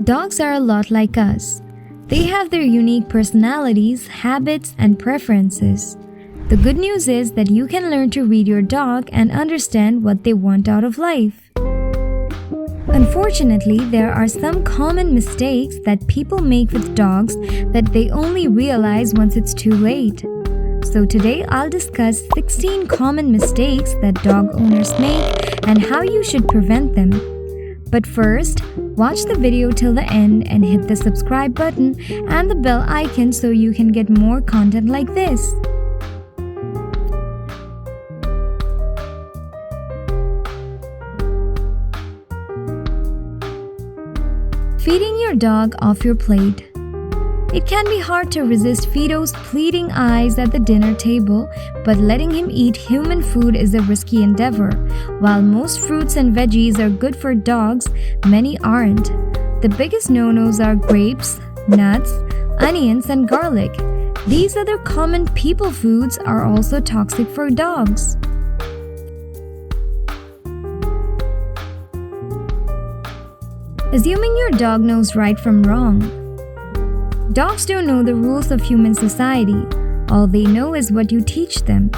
Dogs are a lot like us. They have their unique personalities, habits, and preferences. The good news is that you can learn to read your dog and understand what they want out of life. Unfortunately, there are some common mistakes that people make with dogs that they only realize once it's too late. So today I'll discuss 16 common mistakes that dog owners make and how you should prevent them. But first, watch the video till the end and hit the subscribe button and the bell icon so you can get more content like this. Feeding your dog off your plate. It can be hard to resist Fido's pleading eyes at the dinner table, but letting him eat human food is a risky endeavor. While most fruits and veggies are good for dogs, many aren't. The biggest no-nos are grapes, nuts, onions, and garlic. These other common people foods are also toxic for dogs. Assuming your dog knows right from wrong. Dogs don't know the rules of human society. All they know is what you teach them.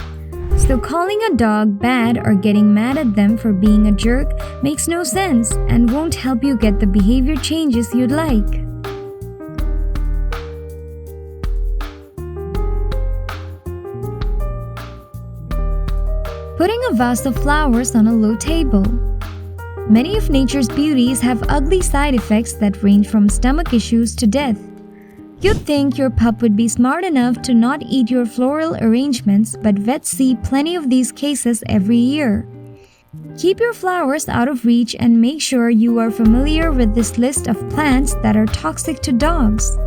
So calling a dog bad or getting mad at them for being a jerk makes no sense and won't help you get the behavior changes you'd like. Putting a vase of flowers on a low table. Many of nature's beauties have ugly side effects that range from stomach issues to death. You'd think your pup would be smart enough to not eat your floral arrangements, but vets see plenty of these cases every year. Keep your flowers out of reach and make sure you are familiar with this list of plants that are toxic to dogs.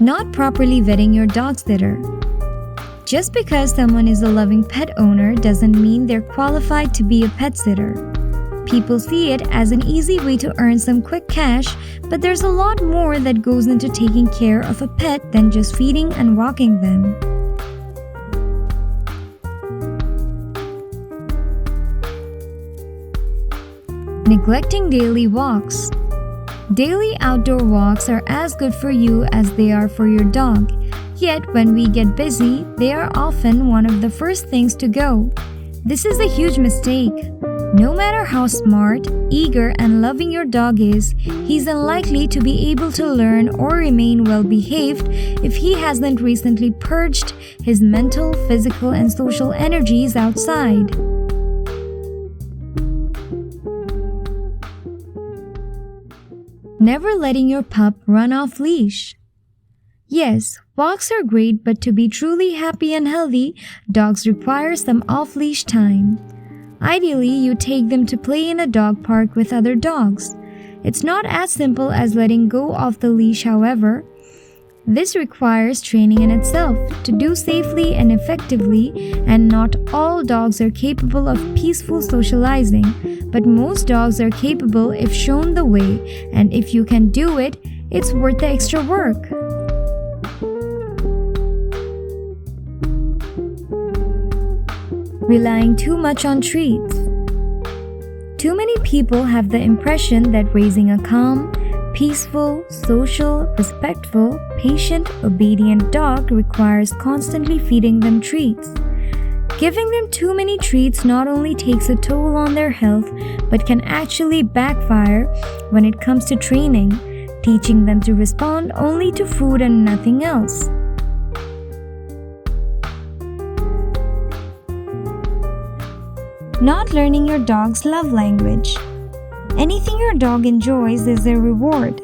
Not properly vetting your dog sitter. Just because someone is a loving pet owner doesn't mean they're qualified to be a pet sitter. People see it as an easy way to earn some quick cash, but there's a lot more that goes into taking care of a pet than just feeding and walking them. Neglecting daily walks. Daily outdoor walks are as good for you as they are for your dog. Yet, when we get busy, they are often one of the first things to go. This is a huge mistake. No matter how smart, eager, and loving your dog is, he's unlikely to be able to learn or remain well-behaved if he hasn't recently purged his mental, physical, and social energies outside. Never letting your pup run off-leash. Yes, walks are great, but to be truly happy and healthy, dogs require some off-leash time. Ideally, you take them to play in a dog park with other dogs. It's not as simple as letting go off the leash, however. This requires training in itself to do safely and effectively, and not all dogs are capable of peaceful socializing, but most dogs are capable if shown the way, and if you can do it, it's worth the extra work. Relying too much on treats. Too many people have the impression that raising a calm, peaceful, social, respectful, patient, obedient dog requires constantly feeding them treats. Giving them too many treats not only takes a toll on their health, but can actually backfire when it comes to training, teaching them to respond only to food and nothing else. Not learning your dog's love language. Anything your dog enjoys is a reward.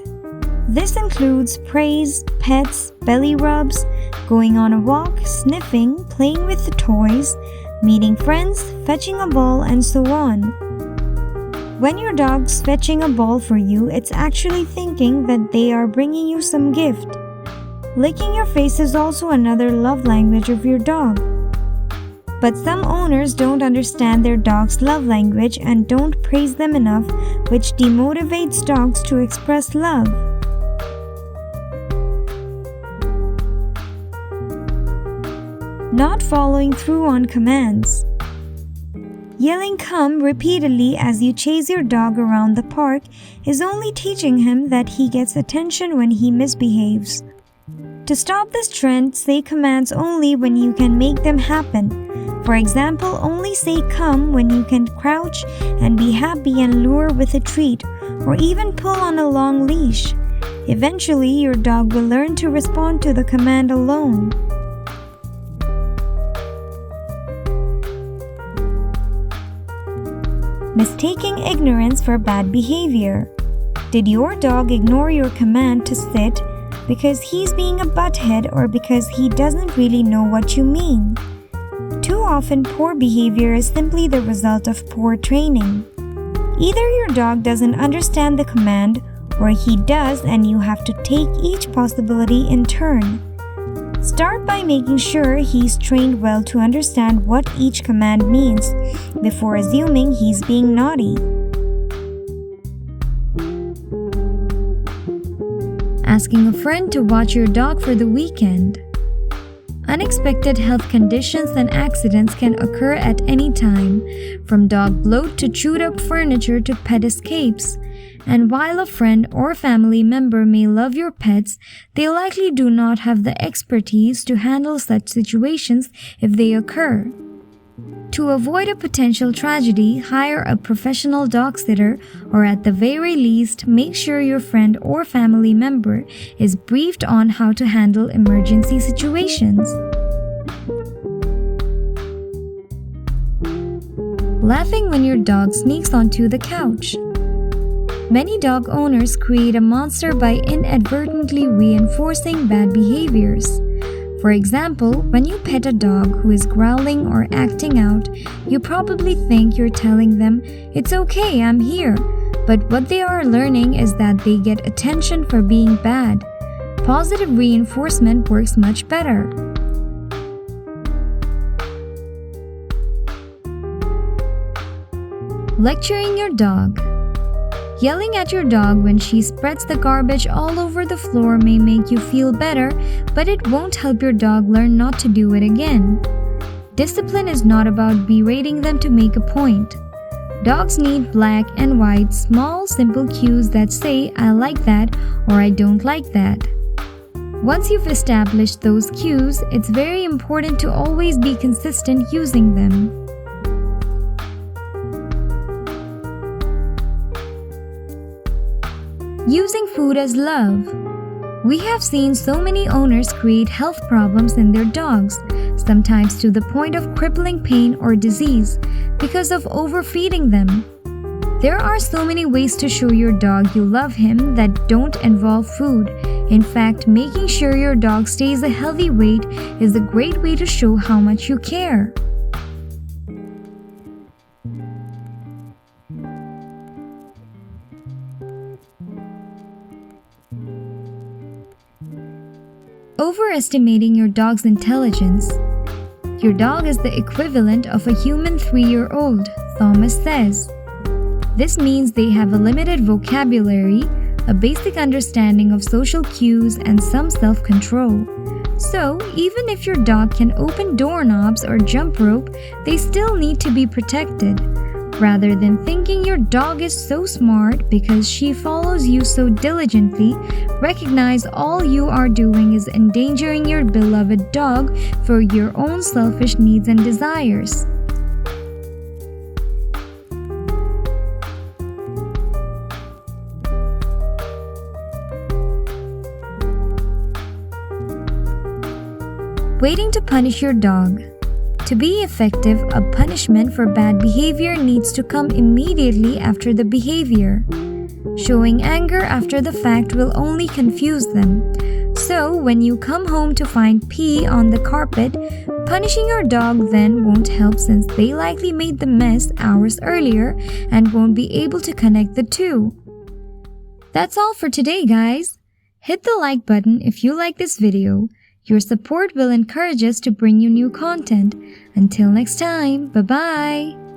This includes praise, pets, belly rubs, going on a walk, sniffing, playing with the toys, meeting friends, fetching a ball, and so on. When your dog's fetching a ball for you, it's actually thinking that they are bringing you some gift. Licking your face is also another love language of your dog. But some owners don't understand their dog's love language and don't praise them enough, which demotivates dogs to express love. Not following through on commands. Yelling "come" repeatedly as you chase your dog around the park is only teaching him that he gets attention when he misbehaves. To stop this trend, say commands only when you can make them happen. For example, only say "come" when you can crouch and be happy and lure with a treat, or even pull on a long leash. Eventually, your dog will learn to respond to the command alone. Mistaking ignorance for bad behavior. Did your dog ignore your command to sit because he's being a butthead or because he doesn't really know what you mean? Too often, poor behavior is simply the result of poor training. Either your dog doesn't understand the command, or he does and you have to take each possibility in turn. Start by making sure he's trained well to understand what each command means before assuming he's being naughty. Asking a friend to watch your dog for the weekend. Unexpected health conditions and accidents can occur at any time, from dog bloat to chewed up furniture to pet escapes. And while a friend or family member may love your pets, they likely do not have the expertise to handle such situations if they occur. To avoid a potential tragedy, hire a professional dog sitter, or at the very least, make sure your friend or family member is briefed on how to handle emergency situations. Laughing when your dog sneaks onto the couch. Many dog owners create a monster by inadvertently reinforcing bad behaviors. For example, when you pet a dog who is growling or acting out, you probably think you're telling them, "It's okay, I'm here." But what they are learning is that they get attention for being bad. Positive reinforcement works much better. Lecturing your dog. Yelling at your dog when she spreads the garbage all over the floor may make you feel better, but it won't help your dog learn not to do it again. Discipline is not about berating them to make a point. Dogs need black and white, small, simple cues that say, "I like that" or "I don't like that." Once you've established those cues, it's very important to always be consistent using them. Using food as love. We have seen so many owners create health problems in their dogs, sometimes to the point of crippling pain or disease, because of overfeeding them. There are so many ways to show your dog you love him that don't involve food. In fact, making sure your dog stays a healthy weight is a great way to show how much you care. Overestimating your dog's intelligence. Your dog is the equivalent of a human 3-year-old, Thomas says. This means they have a limited vocabulary, a basic understanding of social cues, and some self-control. So, even if your dog can open doorknobs or jump rope, they still need to be protected. Rather than thinking your dog is so smart because she follows you so diligently, recognize all you are doing is endangering your beloved dog for your own selfish needs and desires. Waiting to punish your dog. To be effective, a punishment for bad behavior needs to come immediately after the behavior. Showing anger after the fact will only confuse them. So, when you come home to find pee on the carpet, punishing your dog then won't help since they likely made the mess hours earlier and won't be able to connect the two. That's all for today, guys. Hit the like button if you like this video. Your support will encourage us to bring you new content. Until next time, bye-bye!